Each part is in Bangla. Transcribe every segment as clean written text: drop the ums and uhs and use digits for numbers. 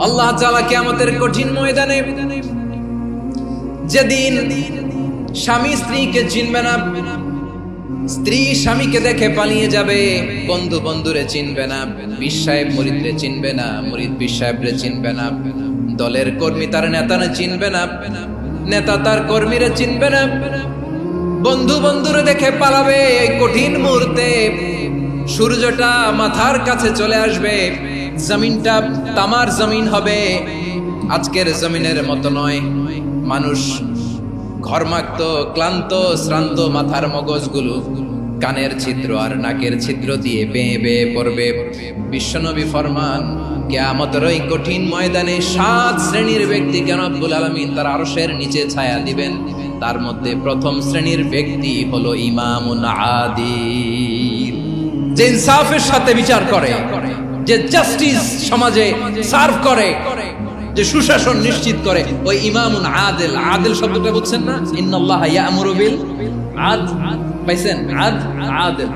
আল্লাহ তাআলা কিয়ামতের কঠিন ময়দানে যেদিন স্বামী স্ত্রীকে চিনবে না, স্ত্রী স্বামীকে দেখে পালিয়ে যাবে, বন্ধু বন্ধুরে চিনবে না, পীর সাহেব মুরিদরে চিনবে না, মুরিদ পীর সাহেবরে চিনবে না, দলের কর্মী তার নেতারে চিনবে না, নেতা তার কর্মীরে চিনবে না, বন্ধু বন্ধুরে দেখে পালাবে। এই কঠিন মুহূর্তে সূর্যটা মাথার কাছে চলে আসবে, জমিনটা তামার জমিন হবে, আজকের জমিনের মতো নয়। মানুষ ঘর্মাক্ত, ক্লান্ত, শ্রান্ত মাথার মগজগুলো কানের ছিদ্র আর নাকের ছিদ্র দিয়ে বেয়ে বেয়ে পড়বে। বিশ্বনবী ফরমান, কিয়ামতের ওই কঠিন ময়দানে 7 শ্রেণীর ব্যক্তিকে রব্বুল আলামিন তার আরশের নিচে ছায়া দিবেন। তার মধ্যে প্রথম শ্রেণীর ব্যক্তি হলো ইমামুন আদিল, যে ইনসাফের সাথে বিচার করে, যে জাস্টিস সমাজে সার্ভ করে, যে সুশাসন নিশ্চিত করে, ওই ইমামুন আদিল। আদিল শব্দটা বুঝছেন না? ইন্নাল্লাহা ইয়া'মুরু বিল আদল, পাইছেন? আদিল।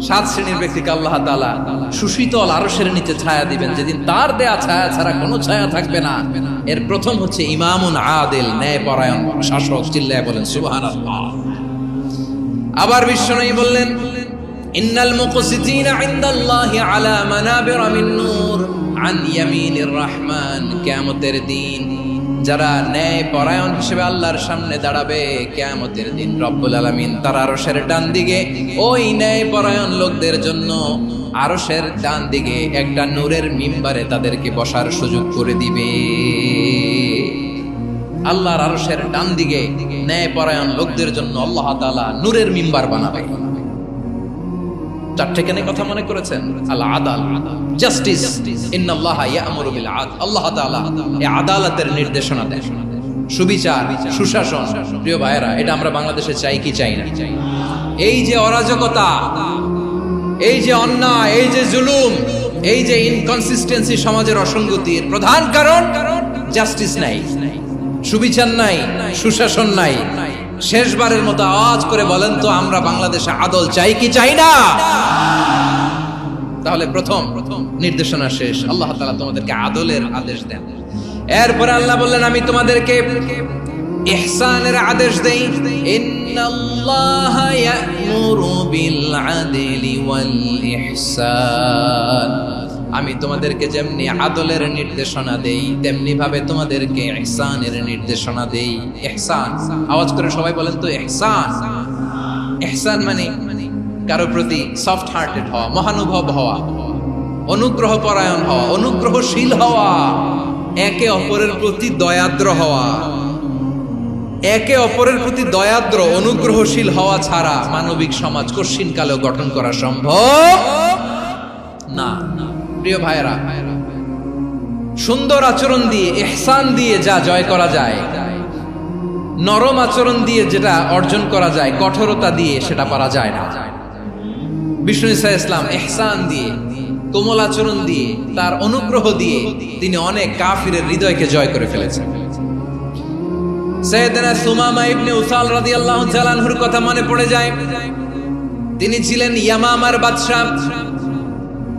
7 শ্রেণীর ব্যক্তিকে আল্লাহ তাআলা সুশীতল আরশের নিচে ছায়া দিবেন, যেদিন তার দেয়া ছায়া ছাড়া কোনো ছায়া থাকবে না। এর প্রথম হচ্ছে ইমামুন আদিল, ন্যায়পরায়ণ শাসক। চিল্লায় বলেন সুবহানাল্লাহ। আবার বিশ্বনবী বললেন, ইন্নাল মুকসিতিনা ইনদাল্লাহি আলা মানাবিরা মিন নূর আন ইয়ামিনির রহমান। কিয়ামতের দিন যারা ন্যায়পরায়ণ হিসেবে আল্লাহর সামনে দাঁড়াবে, কিয়ামতের দিন রব্বুল আলামিন তার আরশের ডান দিকে ওই ন্যায়পরায়ণ লোকদের জন্য আরশের ডান দিকে একটা নূরের মিম্বারে তাদেরকে বসার সুযোগ করে দিবে। আল্লাহর আরশের ডান দিকে ন্যায়পরায়ণ লোকদের জন্য আল্লাহ তাআলা নূরের মিম্বার বানাবে। 4টে কেন কথা মনে করেছেন? আল আদাল, জাস্টিস। ইন্নাল্লাহা ইয়া'মুরু বিল আদল। আল্লাহ তাআলা এই আদালতের নির্দেশনা দেন, সুবিচার, সুশাসন। প্রিয় ভাইয়েরা, এটা আমরা বাংলাদেশে চাই কি চাই না? এই যে অরাজকতা, এই যে অন্যায়, এই যে জুলুম, এই যে ইনকনসিস্টেন্সি সমাজের অসঙ্গতির প্রধান কারণ জাস্টিস নাই, সুবিচার নাই, সুশাসন নাই। শেষবারের মতো আওয়াজ করে বলেন তো, আমরা বাংলাদেশে আদল চাই কি চাই না? তাহলে প্রথম নির্দেশনা শেষ। আল্লাহ তাআলা তোমাদেরকে আদলের আদেশ দেন। এরপরে আল্লাহ বললেন, আমি তোমাদেরকে ইহসানের আদেশ দেই। ইন্নাল্লাহা ইয়া'মুরু বিল আদলি ওয়াল ইহসান। আমি তোমাদেরকে যেমনি আদলের নির্দেশনা দেই, তেমনি ভাবে তোমাদেরকে ইহসানের নির্দেশনা দেই। ইহসান, আওয়াজ করে সবাই বলেন তো ইহসান। ইহসান মানে কারো প্রতি সফট হার্টেড হওয়া, মহানুভব হওয়া, অনুগ্রহ পরায়ণ হওয়া, অনুগ্রহশীল হওয়া, একে অপরের প্রতি দয়াদ্র হওয়া। একে অপরের প্রতি দয়াদ্র, অনুগ্রহশীল হওয়া ছাড়া মানবিক সমাজ কশিনকালেও গঠন করা সম্ভব না। প্রিয় ভাইরা, সুন্দর আচরণ দিয়ে, ইহসান দিয়ে যা জয় করা যায়, নরম আচরণ দিয়ে যেটা অর্জন করা যায়, কঠোরতা দিয়ে সেটা পারা যায় না। বিষ্ণু ঈসা ইসলাম ইহসান দিয়ে, কোমল আচরণ দিয়ে, তার অনুগ্রহ দিয়ে তিনি অনেক কাফিরের হৃদয়কে জয় করে ফেলেছেন। সাইয়েদনা সুমামা ইবনে উসাল রাদিয়াল্লাহু তাআলা আনহুর কথা মনে পড়ে যায়। তিনি ছিলেন ইয়ামামার বাদশা।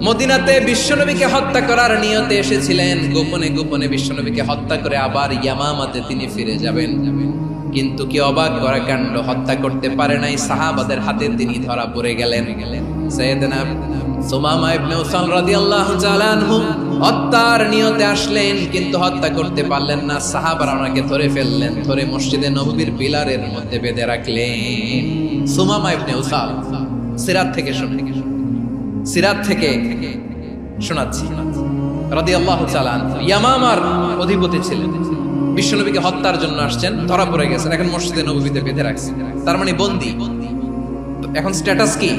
মদিনাতে বিশ্বনবীকে হত্যা করার নিয়তে এসেছিলেন। গোপনে গোপনে বিশ্বনবীকে হত্যা করে আবার ইয়ামামাতে তিনি ফিরে যাবেন। কিন্তু কি অবাক করা কাণ্ড, হত্যা করতে পারে নাই, সাহাবাদের হাতে তিনি ধরা পড়ে গেলেন। সাইয়েদনা সুমামা ইবনে উসাল রাদিয়াল্লাহু তাআলা আনহু হত্যার নিয়তে আসলেন, কিন্তু হত্যা করতে পারলেন না। সাহাবারা ওনাকে ধরে ফেললেন, ধরে মসজিদে নববীর পিলারের মধ্যে বেঁধে রাখলেন। সুমামা ইবনে উসাল, সিরাত থেকে শোনাচ্ছি, রাদিয়াল্লাহু তাআলা আনহু ইয়ামামার অধিপতি ছিলেন। বিশ্বনবীকে হত্যার জন্য আসছেন, ধরা পড়ে গেছেন, এখন মসজিদে নববীতে বেঁধে রাখছে, তার মানে বন্দী। এখন স্ট্যাটাস কি?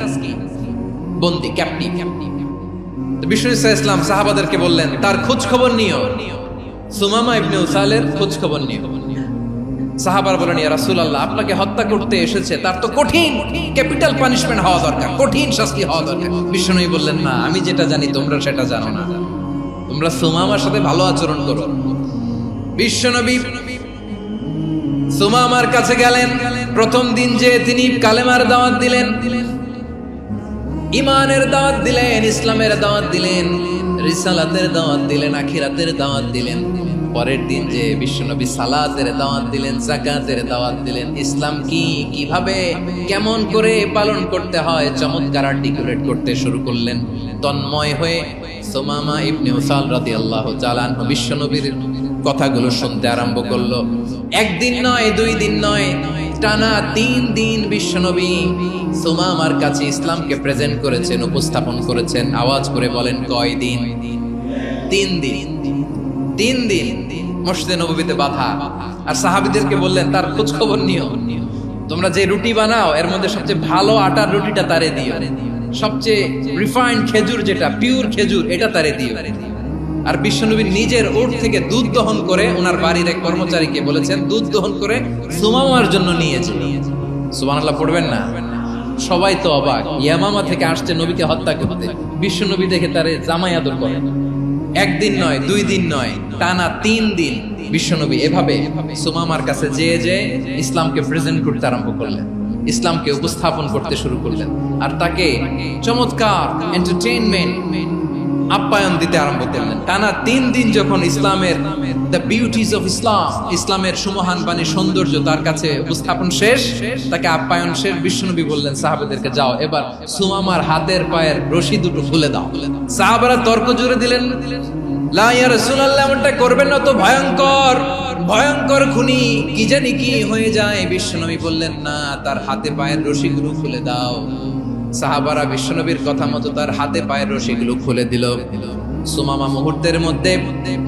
বন্দী, ক্যাপ্টিভ। বিষ্ণু ঈসা ইসলাম সাহাবাদেরকে বললেন, তার খোঁজ খবর নিও, সুমামা ইবনে উসালের খোঁজ খবর নিও। সাহাবারা বলেন, ইয়া রাসূলুল্লাহ, আপনাকে হত্যা করতে এসেছে, তার তো কঠিন ক্যাপিটাল পানিশমেন্ট হওয়া দরকার, কঠিন শাস্তি হওয়া দরকার। বিশ্বনবী বললেন, না, আমি যেটা জানি তোমরা সেটা জানো না, তোমরা সুমামার সাথে ভালো আচরণ করো। বিশ্বনবী সুমামার কাছে গেলেন। প্রথম দিন যে তিনি কালেমার দাওয়াত দিলেন, ইমানের দাওয়াত দিলেন, ইসলামের দাওয়াত দিলেন, রিসালাতের দাওয়াত দিলেন, আখিরাতের দাওয়াত দিলেন। পরের দিন যে বিশ্বনবী সালাতের দাওয়াত দিলেন, যাকাতের দাওয়াত দিলেন, ইসলাম কি, কিভাবে, কেমন করে পালন করতে হয় চমৎকার আর্টিকুলেট করতে শুরু করলেন। তন্ময় হয়ে সুমামা ইবনে উসাল রাদিয়াল্লাহু তাআলা আনহু বিশ্বনবীর কথাগুলো শুনতে আরম্ভ করলো। একদিন নয়, 2 দিন নয়, টানা 3 দিন বিশ্বনবী সুমামার কাছে ইসলামকে প্রেজেন্ট করেছেন, উপস্থাপন করেছেন। আওয়াজ করে বলেন, কয় দিন? 3 দিন। 3 দিন মসজিদে নববীতে বাধা। আর সাহাবীদেরকে বললেন, তার খোঁজ খবর নিও, তোমরা যে রুটি বানাও এর মধ্যে সবচেয়ে ভালো আটার রুটিটা তারে দিও, সবচেয়ে রিফাইন্ড খেজুর, যেটা পিওর খেজুর, এটা তারে দিও। আর বিশ্বনবী নিজের উট থেকে দুধ দহন করে ওনার বাড়ির এক কর্মচারীকে বলেছেন, দুধ দহন করে সুমামার জন্য নিয়েছে। সুবহানাল্লাহ পড়বেন না? সবাই তো অবাক, ইয়ামামা থেকে আসছে নবীকে হত্যা করতে, বিশ্বনবী দেখে তারে জামাই আদর করেন। একদিন নয়, 2 দিন নয়, টানা 3 দিন বিশ্বনবী এভাবে সুমামার কাছে যেয়ে যে ইসলামকে প্রেজেন্ট করতে আরম্ভ করলেন, ইসলামকে উপস্থাপন করতে শুরু করলেন। আর তাকে চমৎকার এন্টারটেইনমেন্ট, আপ্যায়ন দিতে আরম্ভ করলেন। টানা 3 দিন যখন ইসলামের দ্য বিউটিজ অফ ইসলাম, ইসলামের সুমহান বাণী, সৌন্দর্য তার কাছে উপস্থাপন শেষ, তাকে আপ্যায়ন শেষ, বিশ্বনবী বললেন সাহাবাদেরকে, যাও এবার সুমামার হাতের পায়ের রশি দুটো খুলে দাও। সাহাবারা তর্ক জুড়ে দিলেন, লা ইয়া রাসূলুল্লাহ, এমনটা করবেন না, তো ভয়ঙ্কর, ভয়ঙ্কর খুনি, কি জানি কি হয়ে যায়। বিশ্বনবী বললেন, না, তার হাতে পায়ের রশিগুলো খুলে দাও। সাহাবারা বিশ্বনবীর কথা মতো তার হাতে পায়ের রশিগুলো খুলে দিল। সুমামা মুহূর্তের মধ্যে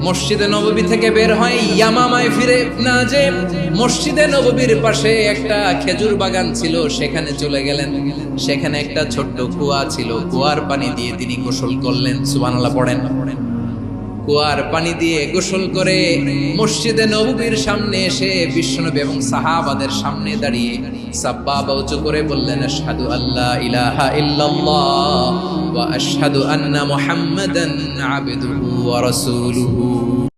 মসজিদে নববী থেকে বের হয়, ইয়ামামায় ফিরে না যে মসজিদে নববীর পাশে একটা খেজুর বাগান ছিল, সেখানে চলে গেলেন। সেখানে একটা ছোট্ট কুয়া ছিল, কুয়ার পানি দিয়ে তিনি গোসল করলেন। সুবহানাল্লাহ পড়েন। কুয়ার পানি দিয়ে গোসল করে মসজিদে নববীর সামনে এসে বিশ্বনবী এবং সাহাবাদের সামনে দাঁড়িয়ে সাব্বাবা উঁচু করে বললেন, আশহাদু আল্লা ইলাহা ইল্লাল্লাহ ওয়া আশহাদু আন্না মুহাম্মাদান আবদুহু ওয়া রাসূলুহু।